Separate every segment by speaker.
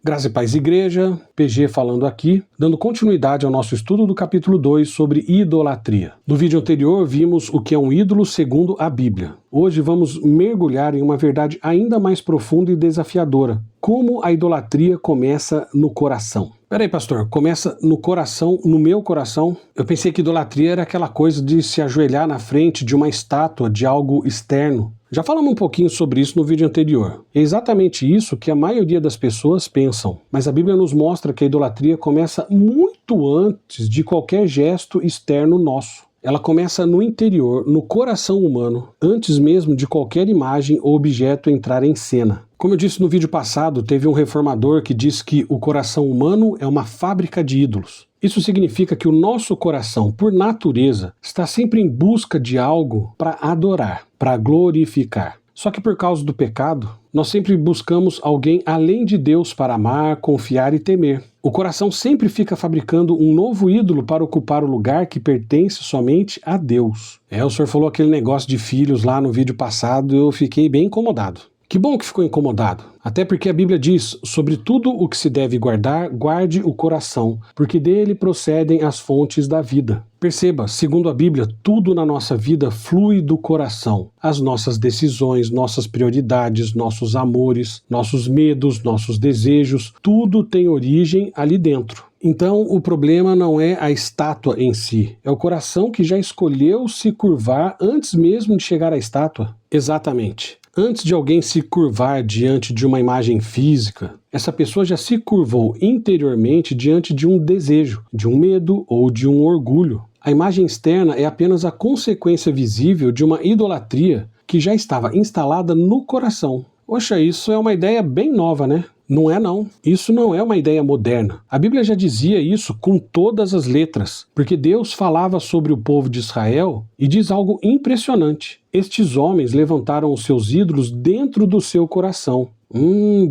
Speaker 1: Graça e Paz Igreja, PG falando aqui, dando continuidade ao nosso estudo do capítulo 2 sobre idolatria. No vídeo anterior vimos o que é um ídolo segundo a Bíblia. Hoje vamos mergulhar em uma verdade ainda mais profunda e desafiadora. Como a idolatria começa no coração. Peraí, pastor, começa no coração, no meu coração? Eu pensei que idolatria era aquela coisa de se ajoelhar na frente de uma estátua, de algo externo. Já falamos um pouquinho sobre isso no vídeo anterior. É exatamente isso que a maioria das pessoas pensam. Mas a Bíblia nos mostra que a idolatria começa muito antes de qualquer gesto externo nosso. Ela começa no interior, no coração humano, antes mesmo de qualquer imagem ou objeto entrar em cena. Como eu disse no vídeo passado, teve um reformador que disse que o coração humano é uma fábrica de ídolos. Isso significa que o nosso coração, por natureza, está sempre em busca de algo para adorar, para glorificar. Só que por causa do pecado, nós sempre buscamos alguém além de Deus para amar, confiar e temer. O coração sempre fica fabricando um novo ídolo para ocupar o lugar que pertence somente a Deus. O senhor falou aquele negócio de filhos lá no vídeo passado, eu fiquei bem incomodado. Que bom que ficou incomodado, até porque a Bíblia diz, sobre tudo o que se deve guardar, guarde o coração, porque dele procedem as fontes da vida. Perceba, segundo a Bíblia, tudo na nossa vida flui do coração. As nossas decisões, nossas prioridades, nossos amores, nossos medos, nossos desejos, tudo tem origem ali dentro. Então, o problema não é a estátua em si, é o coração que já escolheu se curvar antes mesmo de chegar à estátua. Exatamente. Antes de alguém se curvar diante de uma imagem física, essa pessoa já se curvou interiormente diante de um desejo, de um medo ou de um orgulho. A imagem externa é apenas a consequência visível de uma idolatria que já estava instalada no coração. Poxa, isso é uma ideia bem nova, né? Não é não. Isso não é uma ideia moderna. A Bíblia já dizia isso com todas as letras, porque Deus falava sobre o povo de Israel e diz algo impressionante. Estes homens levantaram os seus ídolos dentro do seu coração.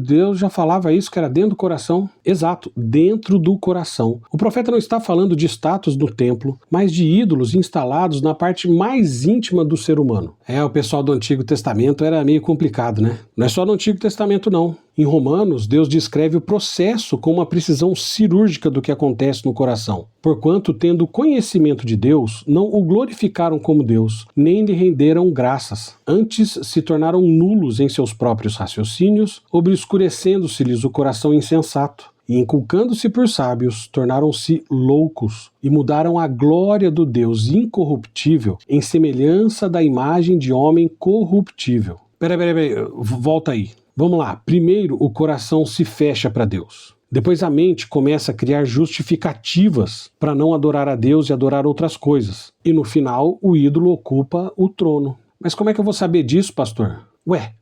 Speaker 1: Deus já falava isso, que era dentro do coração? Exato, dentro do coração. O profeta não está falando de estátuas no templo, mas de ídolos instalados na parte mais íntima do ser humano. O pessoal do Antigo Testamento era meio complicado, né? Não é só no Antigo Testamento, não. Em Romanos, Deus descreve o processo com uma precisão cirúrgica do que acontece no coração. Porquanto, tendo conhecimento de Deus, não o glorificaram como Deus, nem lhe renderam graças. Antes, se tornaram nulos em seus próprios raciocínios, obscurecendo-se-lhes o coração insensato. E inculcando-se por sábios, tornaram-se loucos e mudaram a glória do Deus incorruptível em semelhança da imagem de homem corruptível. Peraí, volta aí. Vamos lá, primeiro o coração se fecha para Deus. Depois a mente começa a criar justificativas para não adorar a Deus e adorar outras coisas. E no final, o ídolo ocupa o trono. Mas como é que eu vou saber disso, pastor?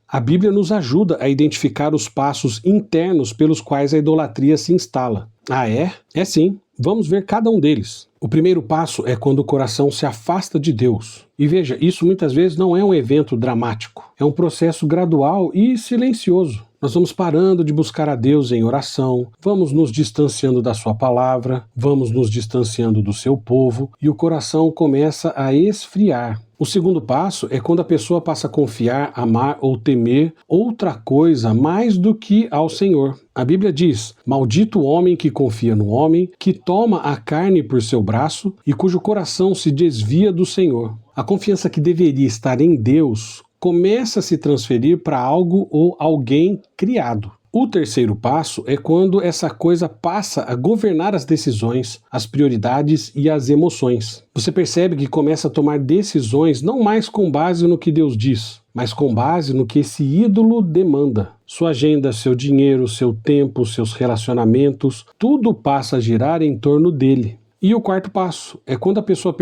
Speaker 1: A Bíblia nos ajuda a identificar os passos internos pelos quais a idolatria se instala. É? É sim. Vamos ver cada um deles. O primeiro passo é quando o coração se afasta de Deus. E veja, isso muitas vezes não é um evento dramático. É um processo gradual e silencioso. Nós vamos parando de buscar a Deus em oração, vamos nos distanciando da sua palavra, vamos nos distanciando do seu povo e o coração começa a esfriar. O segundo passo é quando a pessoa passa a confiar, amar ou temer outra coisa mais do que ao Senhor. A Bíblia diz, maldito o homem que confia no homem, que toma a carne por seu braço e cujo coração se desvia do Senhor. A confiança que deveria estar em Deus começa a se transferir para algo ou alguém criado. O terceiro passo é quando essa coisa passa a governar as decisões, as prioridades e as emoções. Você percebe que começa a tomar decisões não mais com base no que Deus diz, mas com base no que esse ídolo demanda. Sua agenda, seu dinheiro, seu tempo, seus relacionamentos, tudo passa a girar em torno dele. E o quarto passo é quando a pessoa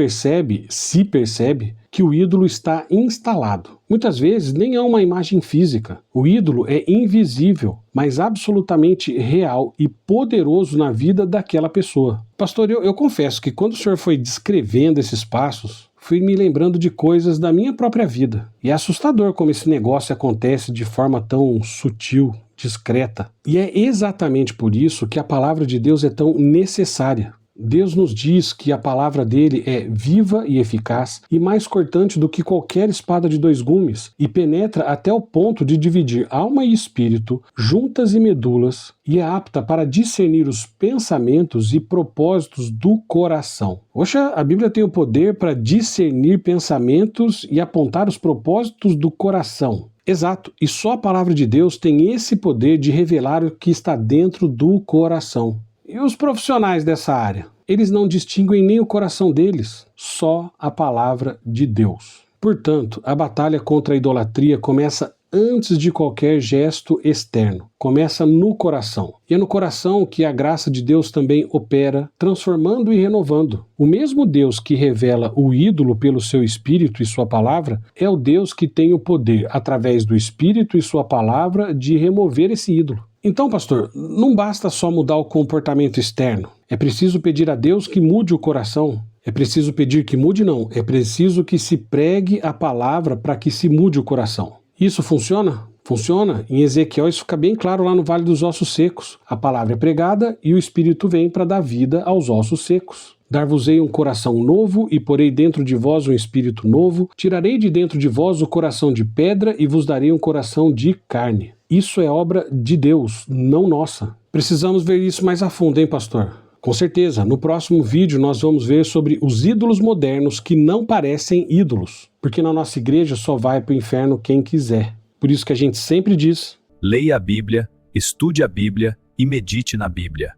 Speaker 1: se percebe, que o ídolo está instalado. Muitas vezes nem é uma imagem física. O ídolo é invisível, mas absolutamente real e poderoso na vida daquela pessoa. Pastor, eu confesso que quando o senhor foi descrevendo esses passos, fui me lembrando de coisas da minha própria vida. E é assustador como esse negócio acontece de forma tão sutil, discreta. E é exatamente por isso que a palavra de Deus é tão necessária. Deus nos diz que a palavra dele é viva e eficaz e mais cortante do que qualquer espada de dois gumes e penetra até o ponto de dividir alma e espírito, juntas e medulas, e é apta para discernir os pensamentos e propósitos do coração. Poxa, a Bíblia tem o poder para discernir pensamentos e apontar os propósitos do coração. Exato, e só a palavra de Deus tem esse poder de revelar o que está dentro do coração. E os profissionais dessa área? Eles não distinguem nem o coração deles, só a palavra de Deus. Portanto, a batalha contra a idolatria começa antes de qualquer gesto externo. Começa no coração. E é no coração que a graça de Deus também opera, transformando e renovando. O mesmo Deus que revela o ídolo pelo seu Espírito e sua palavra é o Deus que tem o poder, através do Espírito e sua palavra, de remover esse ídolo. Então, pastor, não basta só mudar o comportamento externo. É preciso pedir a Deus que mude o coração. É preciso pedir que mude, não. É preciso que se pregue a palavra para que se mude o coração. Isso funciona? Funciona. Em Ezequiel isso fica bem claro lá no Vale dos Ossos Secos. A palavra é pregada e o Espírito vem para dar vida aos ossos secos. Dar-vos-ei um coração novo e porei dentro de vós um espírito novo. Tirarei de dentro de vós o coração de pedra e vos darei um coração de carne. Isso é obra de Deus, não nossa. Precisamos ver isso mais a fundo, hein, pastor? Com certeza, no próximo vídeo nós vamos ver sobre os ídolos modernos que não parecem ídolos, porque na nossa igreja só vai para o inferno quem quiser. Por isso que a gente sempre diz:
Speaker 2: leia a Bíblia, estude a Bíblia e medite na Bíblia.